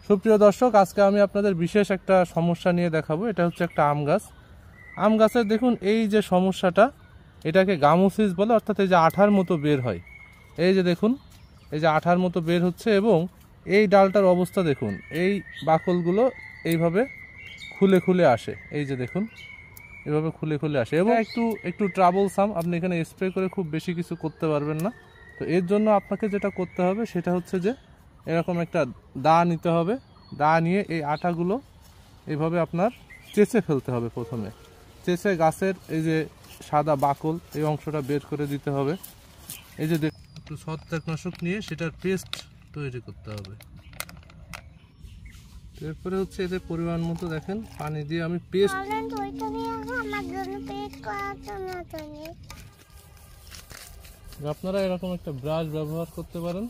সুপ্রিয় দর্শক, আজকে আমি আপনাদের বিশেষ একটা সমস্যা নিয়ে দেখাবো। এটা হচ্ছে একটা আম গাছ। আম গাছের দেখুন এই যে সমস্যাটা, এটাকে গামোসিস বলে, অর্থাৎ এই যে আঠার মতো বের হয়। এই যে দেখুন, এই যে আঠার মতো বের হচ্ছে এবং এই ডালটার অবস্থা দেখুন, এই বাকলগুলো এইভাবে খুলে খুলে আসে। এই যে দেখুন, এভাবে খুলে খুলে আসে এবং একটু ট্রাবলসাম। আপনি এখানে স্প্রে করে খুব বেশি কিছু করতে পারবেন না। তো এর জন্য আপনাকে যেটা করতে হবে সেটা হচ্ছে যে এরকম একটা দা নিতে হবে। দা নিয়ে এই আটাগুলো এইভাবে আপনার চেঁচে ফেলতে হবে। প্রথমে চেঁচে গাছের এই যে সাদা বাকল এই অংশটা বের করে দিতে হবে। এই যে একটু ছত্রাকনাশক নিয়ে সেটার পেস্ট তৈরি করতে হবে। এরপরে হচ্ছে এদের পরিমাণ মতো দেখেন পানি দিয়ে আমি পেস্ট। আপনারা এরকম একটা ব্রাশ ব্যবহার করতে পারেন।